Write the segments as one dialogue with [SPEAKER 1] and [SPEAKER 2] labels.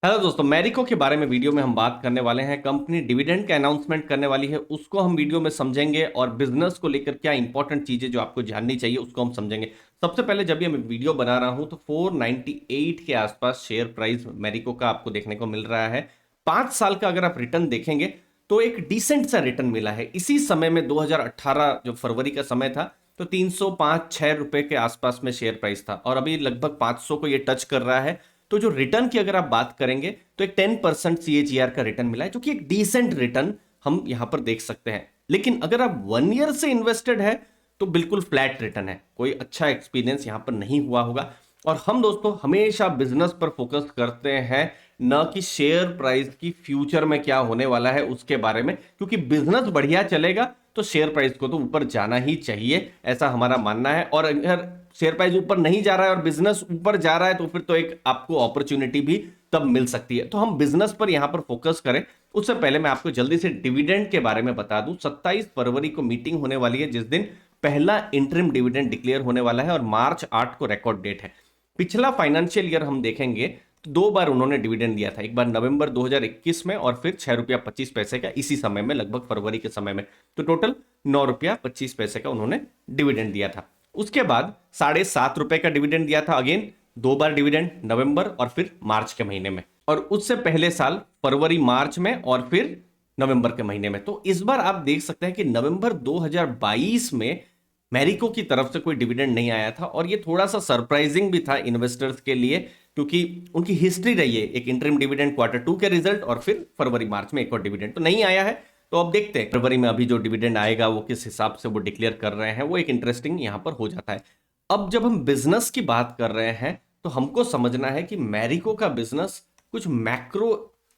[SPEAKER 1] Hello दोस्तों, मैरिको के बारे में वीडियो में हम बात करने वाले हैं। कंपनी डिविडेंड का अनाउंसमेंट करने वाली है, उसको हम वीडियो में समझेंगे और बिजनेस को लेकर क्या इंपॉर्टेंट चीजें जो आपको जाननी चाहिए उसको हम समझेंगे। सबसे पहले जब ये मैं वीडियो बना रहा हूं तो 498 के आसपास शेयर प्राइस मैरिको का आपको देखने को मिल रहा है। 5 साल का अगर आप रिटर्न देखेंगे तो एक डिसेंट सा रिटर्न मिला है। इसी समय में 2018 जो फरवरी का समय था तो 305-6 रुपए के आसपास में शेयर प्राइस था और अभी लगभग 500 को ये टच कर रहा है। तो जो रिटर्न की अगर आप बात करेंगे तो एक 10% CAGR का रिटर्न मिला है, जो कि एक डिसेंट रिटर्न हम यहां पर देख सकते हैं। लेकिन अगर आप 1 ईयर से इन्वेस्टेड है तो बिल्कुल फ्लैट रिटर्न है, कोई अच्छा एक्सपीरियंस यहां पर नहीं हुआ होगा। और हम दोस्तों हमेशा बिजनेस पर फोकस करते हैं, न कि शेयर प्राइस की फ्यूचर में क्या होने वाला है उसके बारे में, क्योंकि बिजनेस बढ़िया चलेगा तो शेयर प्राइस को तो ऊपर जाना ही चाहिए, ऐसा हमारा मानना है। और अगर शेयर प्राइस ऊपर नहीं जा रहा है और बिजनेस ऊपर जा रहा है तो फिर तो एक आपको अपॉर्चुनिटी भी तब मिल सकती है। तो हम बिजनेस पर यहां पर फोकस करें उससे पहले मैं आपको जल्दी से डिविडेंड के बारे में बता दूं। 27 फरवरी को मीटिंग होने वाली है, जिस दिन पहला इंटरिम डिविडेंड डिक्लेयर होने वाला है और मार्च 8 को रिकॉर्ड डेट है। पिछला फाइनेंशियल ईयर हम देखेंगे तो 2 बार उन्होंने डिविडेंड दिया था, एक बार नवंबर 2021 में और फिर ₹6.25 का इसी समय में, लगभग फरवरी के समय में। तो टोटल ₹9.25 का उन्होंने डिविडेंड दिया था। उसके बाद ₹7.5 का डिविडेंड दिया था, अगेन 2 बार डिविडेंड, नवंबर और फिर मार्च के महीने में। और उससे पहले साल फरवरी मार्च में और फिर नवंबर के महीने में। तो इस बार आप देख सकते हैं कि नवंबर 2022 में मैरिको की तरफ से कोई डिविडेंड नहीं आया था और ये थोड़ा सा सरप्राइजिंग भी था इन्वेस्टर्स के लिए, क्योंकि उनकी हिस्ट्री रही है एक इंटरिम डिविडेंड Q2 के रिजल्ट और फिर फरवरी मार्च में एक और डिविडेंड तो नहीं आया है। तो अब देखते हैं फरवरी में अभी जो डिविडेंड आएगा वो किस हिसाब से वो डिक्लेयर कर रहे हैं, वो एक इंटरेस्टिंग यहां पर हो जाता है। अब जब हम बिजनेस की बात कर रहे हैं तो हमको समझना है कि मैरिको का बिजनेस कुछ मैक्रो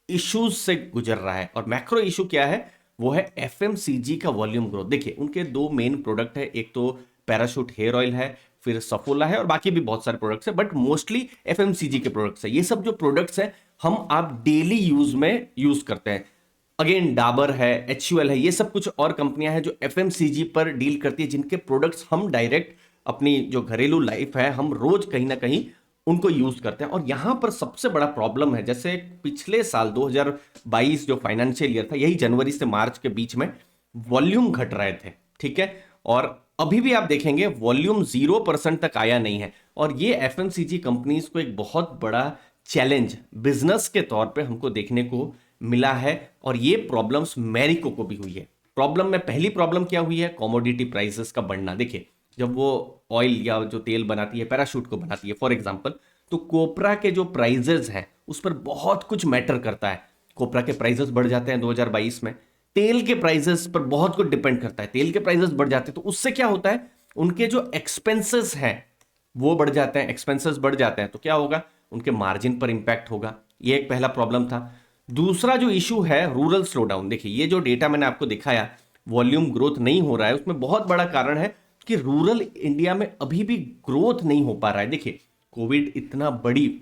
[SPEAKER 1] इश्यूज से गुजर रहा है। और मैक्रो इशू क्या है? वो है FMCG का वॉल्यूम ग्रोथ। देखिए उनके दो मेन प्रोडक्ट है, एक तो पैराशूट हेयर ऑयल है, फिर सफोला है और बाकी भी बहुत सारे प्रोडक्ट्स है, बट मोस्टली FMCG के प्रोडक्ट्स है। ये सब जो प्रोडक्ट्स है हम आप डेली यूज में यूज करते हैं। अगेन डाबर है, HUL है, ये सब कुछ और कंपनियां हैं जो FMCG पर डील करती है, जिनके प्रोडक्ट्स हम डायरेक्ट अपनी जो घरेलू लाइफ है हम रोज कहीं ना कहीं उनको यूज करते हैं। और यहां पर सबसे बड़ा प्रॉब्लम है, जैसे पिछले साल 2022 जो फाइनेंशियल ईयर था, यही जनवरी से मार्च के बीच में वॉल्यूम घट रहे थे, ठीक है। और अभी भी आप देखेंगे वॉल्यूम 0% तक आया नहीं है। और ये FMCG कंपनीज को एक बहुत बड़ा चैलेंज बिजनेस के तौर पे हमको देखने को मिला है। और ये प्रॉब्लम्स मैरिको को भी हुई है। प्रॉब्लम में पहली प्रॉब्लम क्या हुई है? कॉमोडिटी प्राइसेस का बढ़ना। देखिए जब वो ऑयल या जो तेल बनाती है, पैराशूट को बनाती है फॉर एग्जांपल, तो कोपरा के जो प्राइजेस हैं उस पर बहुत कुछ मैटर करता है। कोपरा के प्राइजेस बढ़ जाते हैं 2022 में। तेल के प्राइजेस पर बहुत कुछ डिपेंड करता है, तेल के प्राइजेस बढ़ जाते हैं तो उससे क्या होता है, उनके जो एक्सपेंसेस हैं वो बढ़ जाते हैं। एक्सपेंसेस बढ़ जाते हैं तो क्या होगा, उनके मार्जिन पर इंपैक्ट होगा। ये एक पहला प्रॉब्लम था। दूसरा जो इशू है रूरल स्लोडाउन। देखिए ये जो डेटा मैंने आपको दिखाया, वॉल्यूम ग्रोथ नहीं हो रहा है, उसमें बहुत बड़ा कारण है कि रूरल इंडिया में अभी भी ग्रोथ नहीं हो पा रहा है। देखिए कोविड इतना बड़ी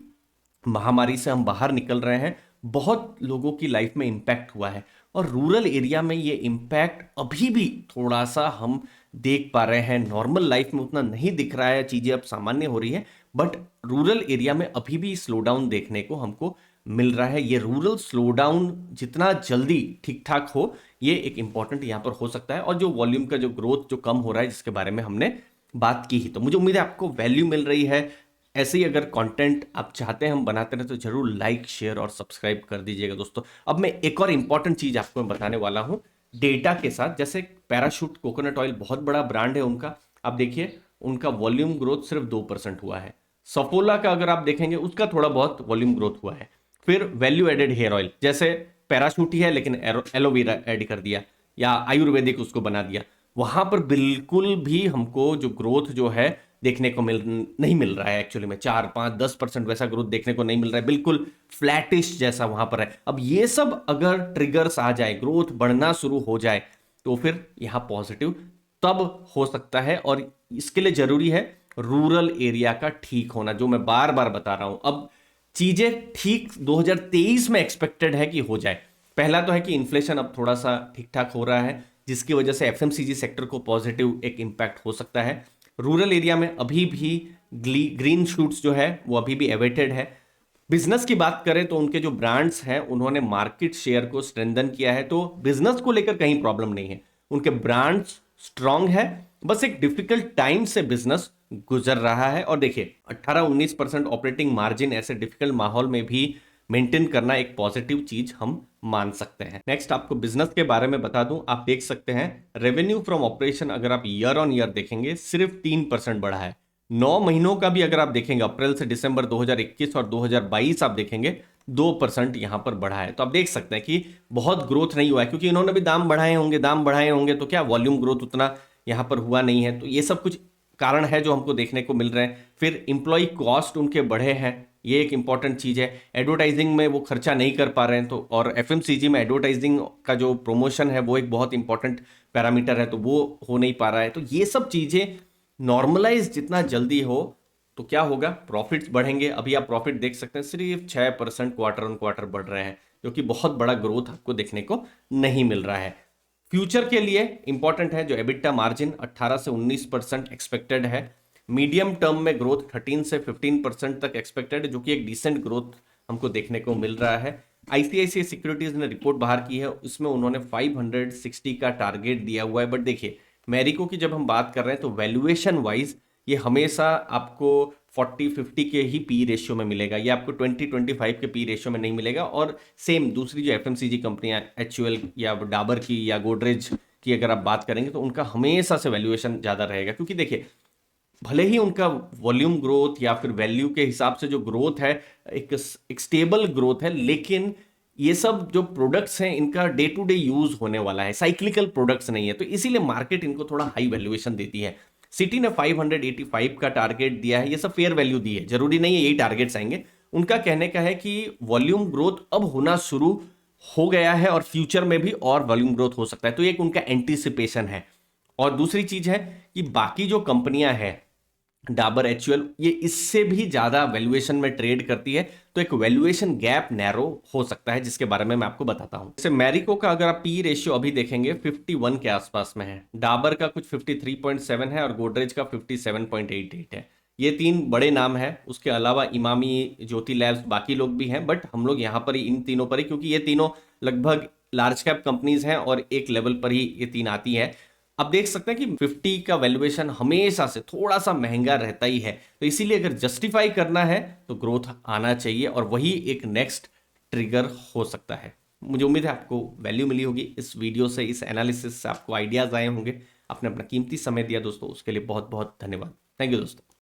[SPEAKER 1] महामारी से हम बाहर निकल रहे हैं, बहुत लोगों की लाइफ में इंपैक्ट हुआ है और रूरल एरिया में ये इंपैक्ट अभी भी थोड़ा सा हम देख पा रहे हैं। नॉर्मल लाइफ में उतना नहीं दिख रहा है, चीजें अब सामान्य हो रही है, बट रूरल एरिया में अभी भी स्लो डाउन देखने को हमको मिल रहा है। ये रूरल स्लो डाउन जितना जल्दी ठीक ठाक हो, ये एक इंपॉर्टेंट यहां पर हो सकता है। और जो वॉल्यूम का जो ग्रोथ जो कम हो रहा है जिसके बारे में हमने बात की ही, तो मुझे उम्मीद है आपको वैल्यू मिल रही है। ऐसे ही अगर कंटेंट आप चाहते हैं हम बनाते रहे तो जरूर लाइक शेयर और सब्सक्राइब कर दीजिएगा दोस्तों। अब मैं एक और इंपॉर्टेंट चीज आपको बताने वाला हूं डेटा के साथ। जैसे पैराशूट कोकोनट ऑयल बहुत बड़ा ब्रांड है उनका, आप देखिए उनका वॉल्यूम ग्रोथ सिर्फ 2% हुआ है। सफोला का अगर आप देखेंगे उसका थोड़ा बहुत वॉल्यूम ग्रोथ हुआ है। फिर वैल्यू एडेड हेयर ऑयल, जैसे पैराशूट ही है लेकिन एलोवेरा ऐड कर दिया या आयुर्वेदिक उसको बना दिया, वहां पर बिल्कुल भी हमको जो ग्रोथ जो है देखने को नहीं मिल रहा है। एक्चुअली में 4, 5, 10% वैसा ग्रोथ देखने को नहीं मिल रहा है, बिल्कुल फ्लैटिश जैसा वहां पर है। अब ये सब अगर ट्रिगर्स आ जाए, ग्रोथ बढ़ना शुरू हो जाए, तो फिर यहां पॉजिटिव तब हो सकता है। और इसके लिए जरूरी है रूरल एरिया का ठीक होना, जो मैं बार बार बता रहा हूं। अब चीजें ठीक 2023 में एक्सपेक्टेड है कि हो जाए। पहला तो है कि इन्फ्लेशन अब थोड़ा सा ठीक ठाक हो रहा है, जिसकी वजह से FMCG सेक्टर को पॉजिटिव एक इंपैक्ट हो सकता है। रूरल एरिया में अभी भी ग्रीन शूट्स जो है वो अभी भी एवेटेड है। बिजनेस की बात करें तो उनके जो ब्रांड्स हैं उन्होंने मार्केट शेयर को स्ट्रेंथन किया है, तो बिजनेस को लेकर कहीं प्रॉब्लम नहीं है, उनके ब्रांड्स स्ट्रांग है, बस एक डिफिकल्ट टाइम से बिजनेस गुजर रहा है। और देखिए 18-19% ऑपरेटिंग मार्जिन ऐसे डिफिकल्ट माहौल में भी मेंटेन करना एक पॉजिटिव चीज हम मान सकते हैं। नेक्स्ट आपको बिजनेस के बारे में बता दूं, आप देख सकते हैं रेवेन्यू फ्रॉम ऑपरेशन अगर आप ईयर ऑन ईयर देखेंगे सिर्फ 3% बढ़ा है। 9 महीनों का भी अगर आप देखेंगे अप्रैल से दिसंबर 2021 और 2022 आप देखेंगे 2% यहां पर बढ़ा है। तो आप देख सकते हैं कि बहुत ग्रोथ नहीं हुआ है, क्योंकि इन्होंने भी दाम बढ़ाए होंगे तो क्या वॉल्यूम ग्रोथ उतना यहां पर हुआ नहीं है। तो ये सब कुछ कारण है जो हमको देखने को मिल रहे हैं। फिर इंप्लॉय कॉस्ट उनके बढ़े हैं, ये एक इंपॉर्टेंट चीज है। एडवर्टाइजिंग में वो खर्चा नहीं कर पा रहे हैं, तो और एफएमसीजी में एडवर्टाइजिंग का जो प्रमोशन है वो एक बहुत इंपॉर्टेंट पैरामीटर है, तो वो हो नहीं पा रहा है। तो ये सब चीजें नॉर्मलाइज जितना जल्दी हो तो क्या होगा, प्रॉफिट्स बढ़ेंगे। अभी आप प्रॉफिट देख सकते हैं सिर्फ 6% क्वार्टर ऑन क्वार्टर बढ़ रहे हैं, जो कि बहुत बड़ा ग्रोथ आपको देखने को नहीं मिल रहा है। फ्यूचर के लिए इंपॉर्टेंट है जो एबिटा मार्जिन 18 से 19% एक्सपेक्टेड है। मीडियम टर्म में ग्रोथ 13 से 15% तक एक्सपेक्टेड है, जो कि एक डिसेंट ग्रोथ हमको देखने को मिल रहा है। आईसीआईसीआई सिक्योरिटीज ने रिपोर्ट बाहर की है, उसमें उन्होंने 560 का टारगेट दिया हुआ है। बट देखिए मैरिको की जब हम बात कर रहे हैं तो वैल्यूएशन वाइज ये हमेशा आपको 40-50 के ही पी रेशियो में मिलेगा, ये आपको 20-25 के पी रेशियो में नहीं मिलेगा। और सेम दूसरी जो एफएमसीजी कंपनियां एचयूएल या डाबर की या गोदरेज की अगर आप बात करेंगे तो उनका हमेशा से वैल्यूएशन ज्यादा रहेगा, क्योंकि देखिए भले ही उनका वॉल्यूम ग्रोथ या फिर वैल्यू के हिसाब से जो ग्रोथ है एक स्टेबल ग्रोथ है, लेकिन ये सब जो प्रोडक्ट्स हैं इनका डे टू डे यूज होने वाला है, साइक्लिकल प्रोडक्ट्स नहीं है, तो इसीलिए मार्केट इनको थोड़ा हाई वैल्यूएशन देती है। सिटी ने 585 का टारगेट दिया है, ये सब फेयर वैल्यू दी है, जरूरी नहीं है यही टारगेट्स आएंगे। उनका कहने का है कि वॉल्यूम ग्रोथ अब होना शुरू हो गया है और फ्यूचर में भी और वॉल्यूम ग्रोथ हो सकता है, तो एक उनका एंटीसिपेशन है। और दूसरी चीज है कि बाकी जो कंपनियां हैं डाबर एचयूएल ये इससे भी ज्यादा वैल्यूएशन में ट्रेड करती है, तो एक वैल्यूएशन गैप नैरो हो सकता है, जिसके बारे में मैं आपको बताता हूं। जैसे मैरिको का अगर आप पी रेशियो अभी देखेंगे 51 के आसपास में है, डाबर का कुछ 53.7 है और गोदरेज का 57.88 है। ये तीन बड़े नाम है, उसके अलावा इमामी, ज्योति लैब्स, बाकी लोग भी हैं, बट हम लोग यहां पर ही इन तीनों पर ही, क्योंकि ये तीनों लगभग लार्ज कैप कंपनीज हैं और एक लेवल पर ही ये तीन आती है। आप देख सकते हैं कि 50 का वैल्यूएशन हमेशा से थोड़ा सा महंगा रहता ही है, तो इसीलिए अगर जस्टिफाई करना है तो ग्रोथ आना चाहिए और वही एक नेक्स्ट ट्रिगर हो सकता है। मुझे उम्मीद है आपको वैल्यू मिली होगी इस वीडियो से, इस एनालिसिस से आपको आइडियाज आए होंगे। आपने अपना कीमती समय दिया दोस्तों, उसके लिए बहुत बहुत धन्यवाद। थैंक यू दोस्तों।